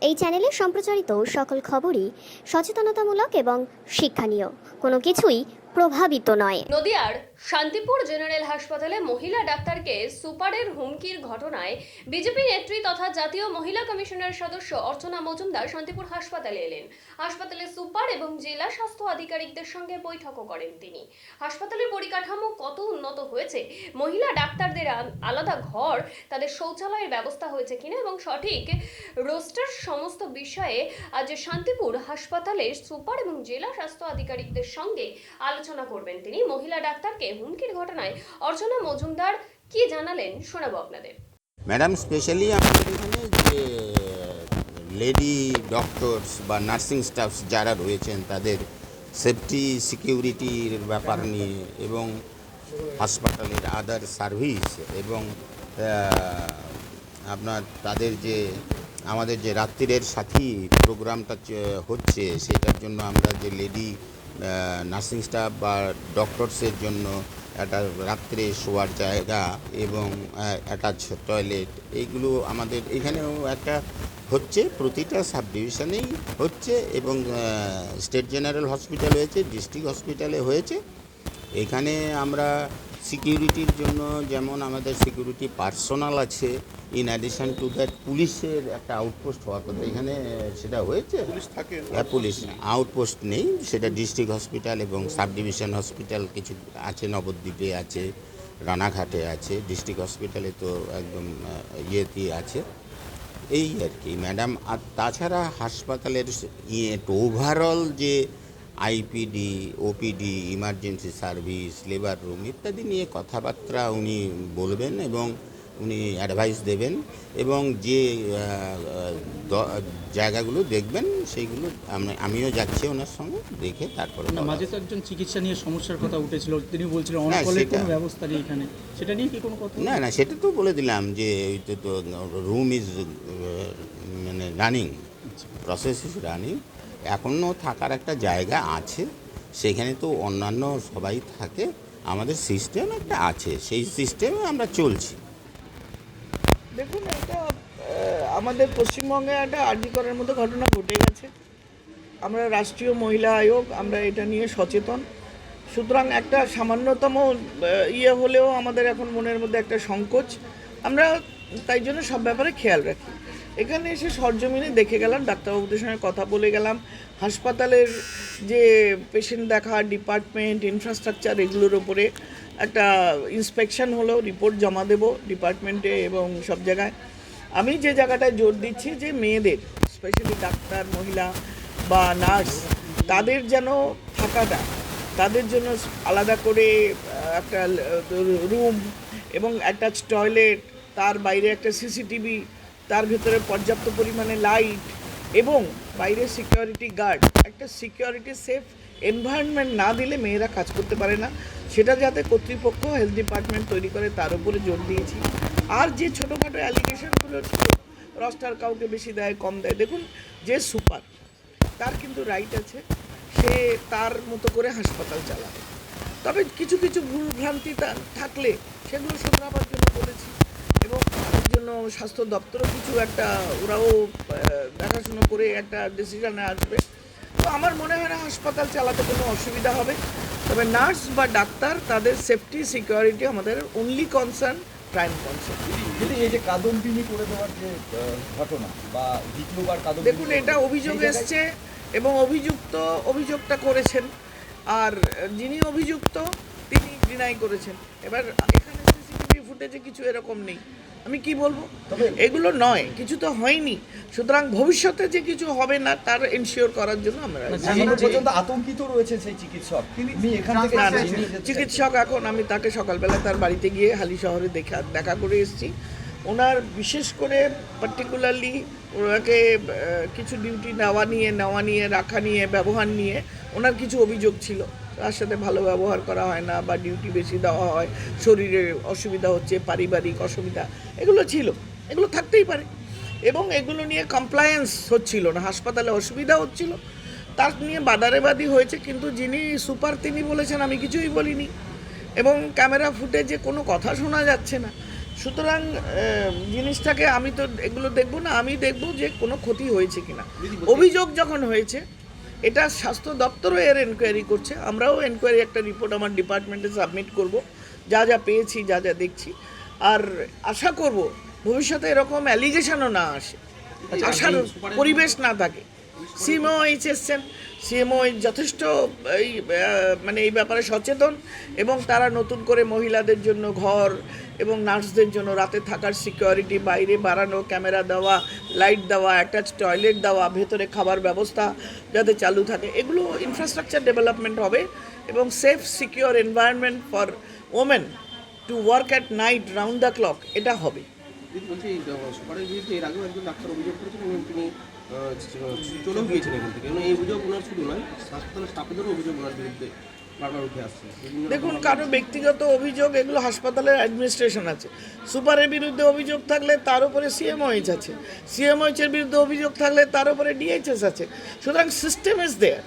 এই চ্যানেলে সম্প্রচারিত সকল খবরই সচেতনতামূলক এবং শিক্ষণীয়, কোনো কিছুই প্রভাবিত নয়। নদিয়ার শান্তিপুর জেনারেল হাসপাতালে মহিলা ডাক্তারকে সুপারের হুমকির ঘটনায় বিজেপি নেত্রী তথা জাতীয় মহিলা কমিশনের সদস্য অর্চনা মজুমদার শান্তিপুর হাসপাতালে এলেন। হাসপাতালে সুপার এবং জেলা স্বাস্থ্য আধিকারিকদের সঙ্গে বৈঠকও করেন তিনি। হাসপাতালের পরিকাঠামো কত উন্নত হয়েছে, মহিলা ডাক্তারদের আলাদা ঘর, তাদের শৌচালয়ের ব্যবস্থা হয়েছে কিনা এবং সঠিক রোস্টার সমস্ত বিষয়ে আজ শান্তিপুর হাসপাতালের সুপার এবং জেলা স্বাস্থ্য আধিকারিকদের সঙ্গে আলোচনা করবেন তিনি। মহিলা ডাক্তারকে হুমকির ঘটনায় অর্চনা মজুমদার কি জানালেন শোনাবো আপনাদের। ম্যাডাম, স্পেশালি আমাদের এখানে যে লেডি ডক্টরস বা নার্সিং স্টাফ যারা রয়েছেন তাদের সেফটি সিকিউরিটির ব্যাপার নিয়ে এবং হাসপাতালের আদার সার্ভিস এবং আপনার তাদের যে আমাদের যে রাত্রিরের সাথী প্রোগ্রামটা হচ্ছে সেটার জন্য আমরা যে লেডি নার্সিং স্টাফ বা ডক্টরসের জন্য একটা রাত্রে শোয়ার জায়গা এবং অ্যাটাচ টয়লেট, এইগুলো আমাদের এখানেও একটা হচ্ছে, প্রতিটা সাব ডিভিশনেই হচ্ছে এবং স্টেট জেনারেল হসপিটাল হয়েছে, ডিস্ট্রিক্ট হসপিটালে হয়েছে। এখানে আমরা সিকিউরিটির জন্য যেমন আমাদের সিকিউরিটি পার্সোনাল আছে, ইন অ্যাডিশন টু দ্যাট পুলিশের একটা আউটপোস্ট হওয়ার কথা, এখানে সেটা হয়েছে। পুলিশ আউটপোস্ট নেই, সেটা ডিস্ট্রিক্ট হসপিটাল এবং সাব ডিভিশন হসপিটাল কিছু আছে, নবদ্বীপে আছে, রানাঘাটে আছে, ডিস্ট্রিক্ট হসপিটালে তো একদম ইয়েতেই আছে। এই আর কি ম্যাডাম। আর তাছাড়া হাসপাতালের ওভারঅল যে IPD, OPD, emergency service, labour room ইত্যাদি নিয়ে কথাবার্তা উনি বলবেন এবং উনি অ্যাডভাইস দেবেন এবং যে জায়গাগুলো দেখবেন সেইগুলো আমিও যাচ্ছি ওনার সঙ্গে, দেখে তারপরে। মাঝে তো একজন চিকিৎসা নিয়ে সমস্যার কথা উঠেছিল, তিনি বলছিলেন অনকলের কোনো ব্যবস্থা নেই এখানে, সেটা নিয়ে কি কোনো কথা? না, সেটা তো বলে দিলাম যে তো রুম ইজ মানে রানিং, প্রসেস ইজ রানিং। এখনও থাকার একটা জায়গা আছে, সেখানে তো অন্যান্য সবাই থাকে, আমাদের সিস্টেম একটা আছে, সেই সিস্টেমে আমরা চলছি। দেখুন, এটা আমাদের পশ্চিমবঙ্গে একটা আরজি করার মতো ঘটনা ঘটে গেছে। আমরা রাষ্ট্রীয় মহিলা আয়োগ, আমরা এটা নিয়ে সচেতন। সুতরাং একটা সামান্যতম ইয়ে হলেও আমাদের এখন মনের মধ্যে একটা সংকোচ, আমরা তাই জন্য সব ব্যাপারে খেয়াল রাখি। এখানে এসে সরজমিনে দেখে গেলাম, ডাক্তারবাবুদের সঙ্গে কথা বলে গেলাম, হাসপাতালের যে পেশেন্ট দেখা ডিপার্টমেন্ট, ইনফ্রাস্ট্রাকচার, এগুলোর ওপরে একটা ইন্সপেকশন হলো, রিপোর্ট জমা দেব ডিপার্টমেন্টে এবং সব জায়গায়। আমি যে জায়গাটায় জোর দিচ্ছি যে মেয়েদের, স্পেশালি ডাক্তার, মহিলা বা নার্স, তাদের যেন থাকাটা, তাদের জন্য আলাদা করে একটা রুম এবং অ্যাটাচ টয়লেট, তার বাইরে একটা সিসিটিভি, তার ভেতরে পর্যাপ্ত পরিমাণে লাইট এবং বাইরে সিকিউরিটি গার্ড, একটা সিকিউরিটি সেফ এনভায়রনমেন্ট না দিলে মেয়েরা কাজ করতে পারে না, সেটা যাতে কর্তৃপক্ষ হেলথ ডিপার্টমেন্ট তৈরি করে তার উপরে জোর দিয়েছি। আর যে ছোটোখাটো অ্যালিগেশনগুলো ছিল, রস্টার কাউকে বেশি দেয়, কম দেয়, দেখুন যে সুপার, তার কিন্তু রাইট আছে, সে তার মতো করে হাসপাতাল চালাবে। তবে কিছু কিছু ভুলভ্রান্তি থাকলে সেগুলো শুধরাবার জন্য বলেছি এবং তার জন্য স্বাস্থ্য দপ্তরও কিছু একটা, ওরাও দেখাশুনো করে একটা ডিসিশনে আসবে। তো আমার মনে হয় না হাসপাতাল চালাতে কোনো অসুবিধা হবে। তবে নার্স বা ডাক্তার, তাদের সেফটি সিকিউরিটি আমাদের অনলি কনসার্ন, প্রাইম কনসার্ন। যদি এই যে কাদম্বিনী করে দেওয়ার যে ঘটনা বা দ্বিতীয়বার কাদম্বিনী, দেখুন, এটা অভিযোগ এসছে এবং অভিযোগটা করেছেন, আর যিনি অভিযুক্ত তিনি ডিনাই করেছেন। এবার এখানে সিসিটিভি ফুটেজে কিছু এরকম নেই, আমি কি বলবো, এগুলো নয়, কিছু তো হয়নি। সুতরাং ভবিষ্যতে যে কিছু হবে না তার এনশিওর করার জন্য আমরা পর্যন্ত আতঙ্কিত রয়েছেন সেই চিকিৎসক। তিনি এখান থেকে চিকিৎসক, এখন আমি তাকে সকালবেলা তার বাড়িতে গিয়ে হালি শহরে দেখা করে এসেছি। ওনার বিশেষ করে পার্টিকুলারলি ওনাকে কিছু ডিউটি নেওয়া নিয়ে রাখা নিয়ে, ব্যবহার নিয়ে ওনার কিছু অভিযোগ ছিল, তার সাথে ভালো ব্যবহার করা হয় না বা ডিউটি বেশি দেওয়া হয়, শরীরে অসুবিধা হচ্ছে, পারিবারিক অসুবিধা, এগুলো ছিল, এগুলো থাকতেই পারে এবং এগুলো নিয়ে কমপ্লায়েন্স হচ্ছিল না, হাসপাতালে অসুবিধা হচ্ছিল, তার নিয়ে বাদারেবাদি হয়েছে। কিন্তু যিনি সুপার তিনি বলেছেন আমি কিছুই বলিনি এবং ক্যামেরা ফুটেজে কোনো কথা শোনা যাচ্ছে না। সুতরাং জিনিসটাকে আমি তো এগুলো দেখব না, আমি দেখব যে কোনো ক্ষতি হয়েছে কিনা। অভিযোগ যখন হয়েছে, এটা স্বাস্থ্য দপ্তরও এর এনকোয়ারি করছে, আমরাও এনকোয়ারি একটা রিপোর্ট আমার ডিপার্টমেন্টে সাবমিট করব, যা যা পেয়েছি, যা যা দেখছি। আর আশা করব ভবিষ্যতে এরকম অ্যালিগেশনও না আসে, আশার পরিবেশ না থাকে। সিএমও এসেছেন, সিএমও যথেষ্ট এই মানে এই ব্যাপারে সচেতন, এবং তারা নতুন করে মহিলাদের জন্য ঘর এবং নার্সদের জন্য রাতে থাকার সিকিউরিটি, বাইরে বাড়ানো ক্যামেরা দেওয়া, লাইট দেওয়া, অ্যাটাচ টয়লেট দেওয়া, ভেতরে খাবার ব্যবস্থা যাতে চালু থাকে, এগুলো ইনফ্রাস্ট্রাকচার ডেভেলপমেন্ট হবে এবং safe secure environment for women to work at night round the clock, এটা হবে। বলছি সুপারের বিরুদ্ধে এর আগেও একজন ডাক্তার অভিযোগ করেছেন এবং তিনি চলেও গিয়েছেন এখান থেকে, এবং এই অভিযোগ ওনার শুধু নয়, হাসপাতালের স্টাফেদেরও অভিযোগ ওনার বিরুদ্ধে বারবার উঠে আসছে। দেখুন, কারো ব্যক্তিগত অভিযোগ, এগুলো হাসপাতালের অ্যাডমিনিস্ট্রেশন আছে। সুপারের বিরুদ্ধে অভিযোগ থাকলে তার উপরে সিএমওএইচ আছে, সিএমওএইচ এর বিরুদ্ধে অভিযোগ থাকলে তার উপরে ডিএইচএস আছে। সুতরাং সিস্টেম ইজ দেয়ার,